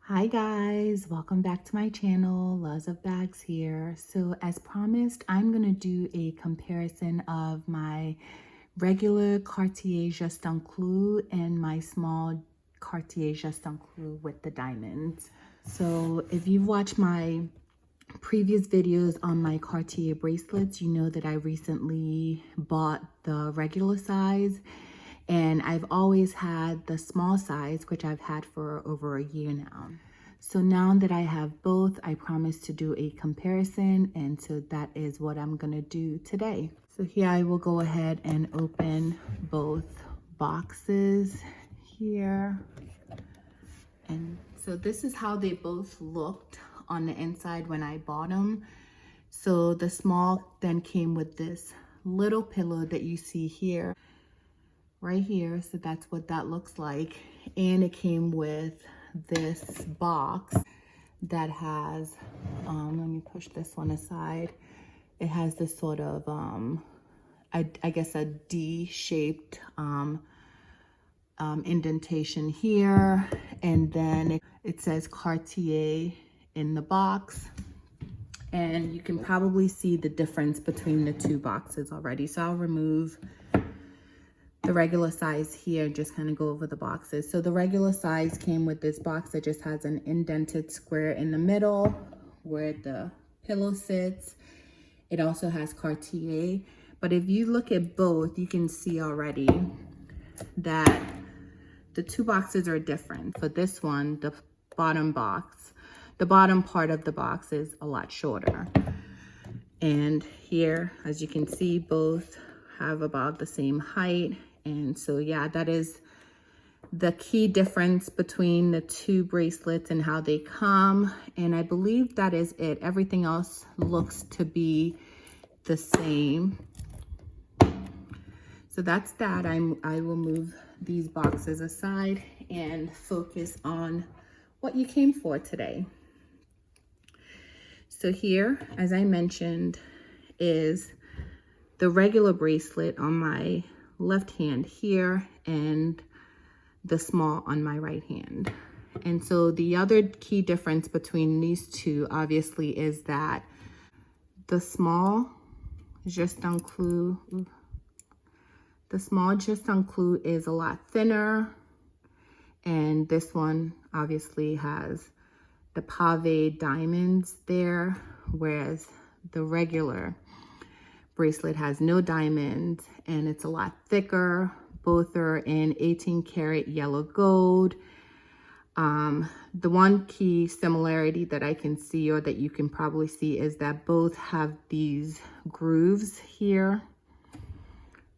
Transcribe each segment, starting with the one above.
Hi guys, welcome back to my channel. Loves of Bags here. So as promised, I'm gonna do a comparison of my regular Cartier Juste Clou and my small Cartier Juste Clou with the diamonds. So if you've watched my previous videos on my Cartier bracelets, you know that I recently bought the regular size, and I've always had the small size, which I've had for over a year now. So now that I have both, I promise to do a comparison, and so that is what I'm gonna do today. So here I will go ahead and open both boxes here. And so this is how they both looked on the inside when I bought them. So the small then came with this little pillow that you see here, right here. So that's what that looks like. And it came with this box that has, let me push this one aside. It has this sort of, I guess a D-shaped indentation here. And then it says Cartier in the box. And you can probably see the difference between the two boxes already. So I'll remove the regular size here and just kind of go over the boxes. So the regular size came with this box that just has an indented square in the middle where the pillow sits. It also has Cartier. But if you look at both, you can see already that the two boxes are different. For this one, the bottom box, the bottom part of the box is a lot shorter. And here, as you can see, both have about the same height. And so, yeah, that is the key difference between the two bracelets and how they come. And I believe that is it. Everything else looks to be the same. So that's that. I will move these boxes aside and focus on what you came for today. So here, as I mentioned, is the regular bracelet on my left hand here and the small on my right hand. And so the other key difference between these two obviously is that the small Juste Clou, is a lot thinner, and this one obviously has the pave diamonds there, whereas the regular bracelet has no diamonds and it's a lot thicker. Both are in 18 karat yellow gold. The one key similarity that I can see, or that you can probably see, is that both have these grooves here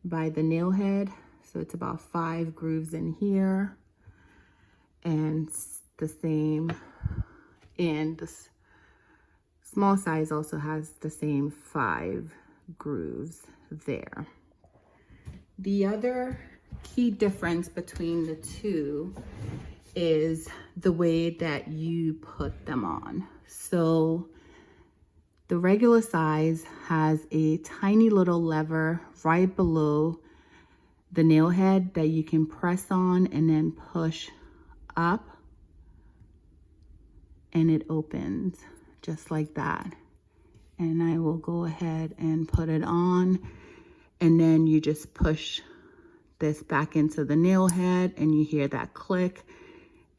by the nail head. So it's about 5 grooves in here, and the same, and the small size also has the same 5 grooves there. The other key difference between the two is the way that you put them on. So the regular size has a tiny little lever right below the nail head that you can press on and then push up, and it opens just like that. And I will go ahead and put it on, and then you just push this back into the nail head and you hear that click,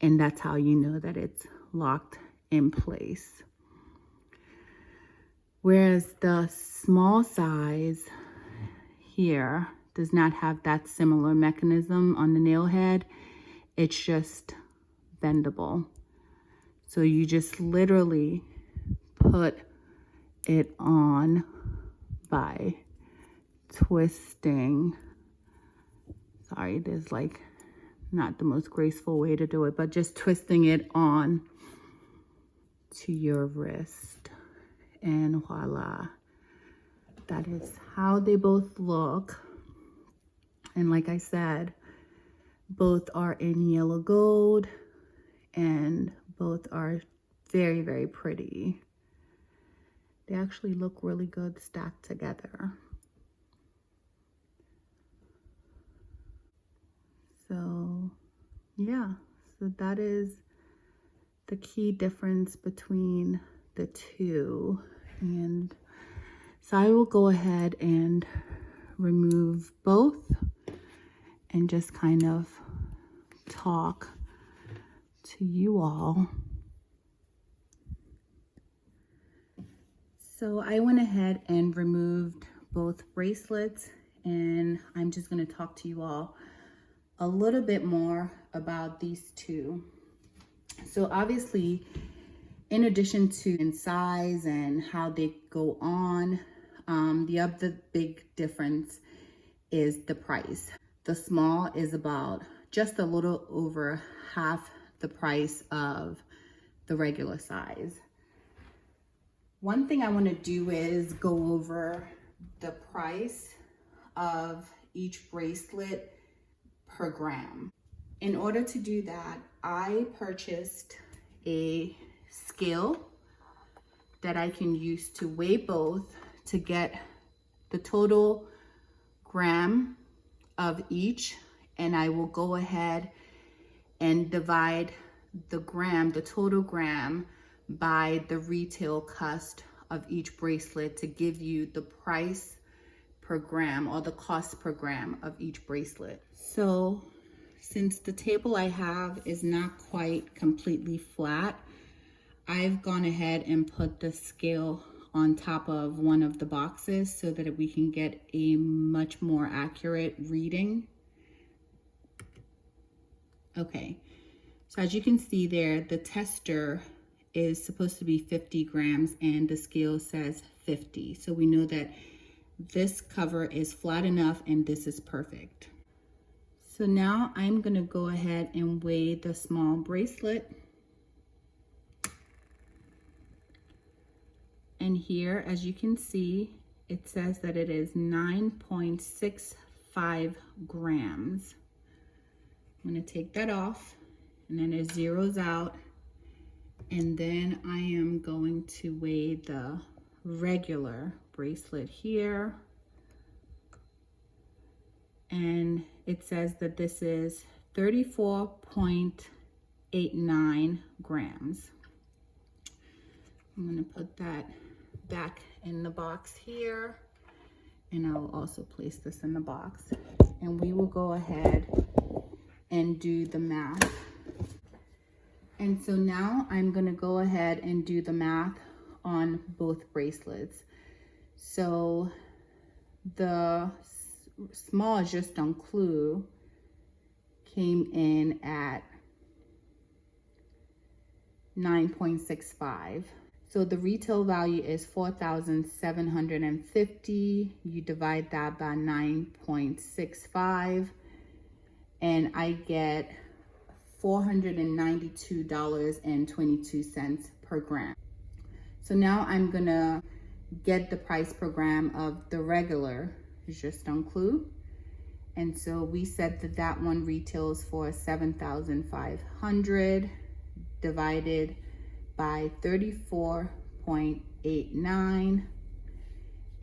and that's how you know that it's locked in place. Whereas the small size here does not have that similar mechanism on the nail head. It's just bendable. So you just literally put it on by twisting. Sorry, there's like not the most graceful way to do it, but just twisting it on to your wrist, and voila. That is how they both look. And like I said, both are in yellow gold, and both are very, very pretty. They actually look really good stacked together. So yeah, so that is the key difference between the two. And so I will go ahead and remove both and just kind of talk to you all. So I went ahead and removed both bracelets, and I'm just going to talk to you all a little bit more about these two. So obviously, in addition to in size and how they go on, the other big difference is the price. The small is about just a little over half the price of the regular size. One thing I want to do is go over the price of each bracelet per gram. In order to do that, I purchased a scale that I can use to weigh both to get the total gram of each, and I will go ahead and divide the gram, the total gram, by the retail cost of each bracelet to give you the price per gram or the cost per gram of each bracelet. So since the table I have is not quite completely flat, I've gone ahead and put the scale on top of one of the boxes so that we can get a much more accurate reading. Okay, so as you can see there, the tester is supposed to be 50 grams and the scale says 50. So we know that this cover is flat enough and this is perfect. So now I'm gonna go ahead and weigh the small bracelet. And here, as you can see, it says that it is 9.65 grams. I'm gonna take that off, and then it zeroes out. And then I am going to weigh the regular bracelet here. And it says that this is 34.89 grams. I'm gonna put that back in the box here. And I will also place this in the box. And we will go ahead and do the math. And so now I'm gonna go ahead and do the math on both bracelets. So the small Juste Clou came in at 9.65. So the retail value is $4,750. You divide that by 9.65 and I get $492.22 per gram. So now I'm gonna get the price per gram of the regular Juste Clou. And so we said that that one retails for $7,500 divided by 34.89,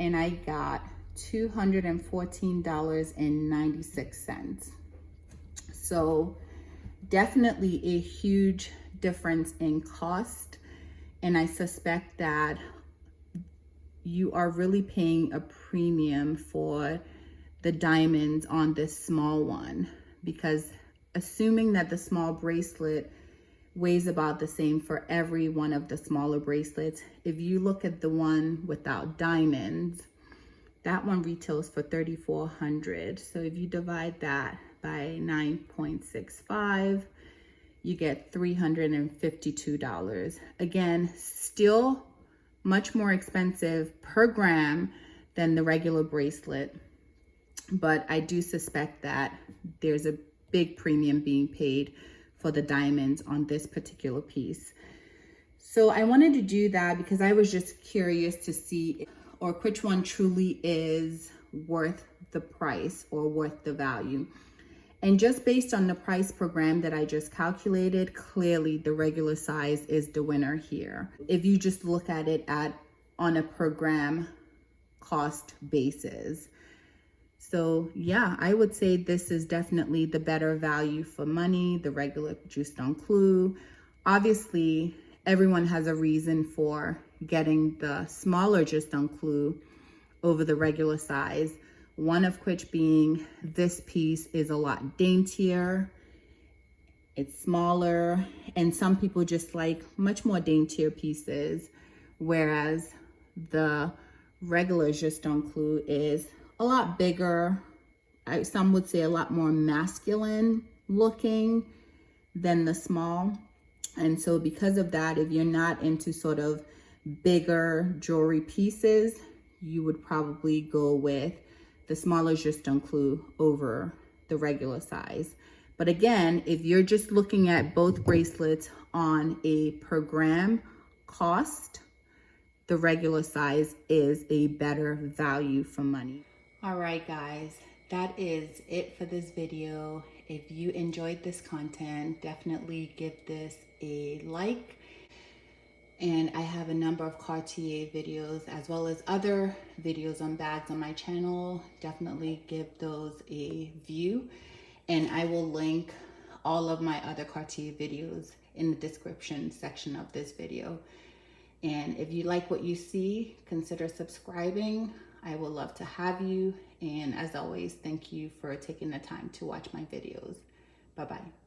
and I got $214.96. So definitely a huge difference in cost, and I suspect that you are really paying a premium for the diamonds on this small one, because assuming that the small bracelet weighs about the same for every one of the smaller bracelets, if you look at the one without diamonds, that one retails for $3,400. So if you divide that by 9.65, you get $352. Again, still much more expensive per gram than the regular bracelet, but I do suspect that there's a big premium being paid for the diamonds on this particular piece. So I wanted to do that because I was just curious to see or which one truly is worth the price or worth the value. And just based on the price per gram that I just calculated, clearly the regular size is the winner here. If you just look at it on a per gram cost basis. So yeah, I would say this is definitely the better value for money, the regular Juste Clou. Obviously, everyone has a reason for getting the smaller Juste Clou over the regular size. One of which being this piece is a lot daintier, it's smaller, and some people just like much more daintier pieces, whereas the regular Juste Clou is a lot bigger. Some would say a lot more masculine looking than the small. And so because of that, if you're not into sort of bigger jewelry pieces, you would probably go with the smaller Juste Clou over the regular size. But again, if you're just looking at both bracelets on a per gram cost, the regular size is a better value for money. All right, guys, that is it for this video. If you enjoyed this content, definitely give this a like. And I have a number of Cartier videos as well as other videos on bags on my channel. Definitely give those a view. And I will link all of my other Cartier videos in the description section of this video. And if you like what you see, consider subscribing. I would love to have you. And as always, thank you for taking the time to watch my videos. Bye-bye.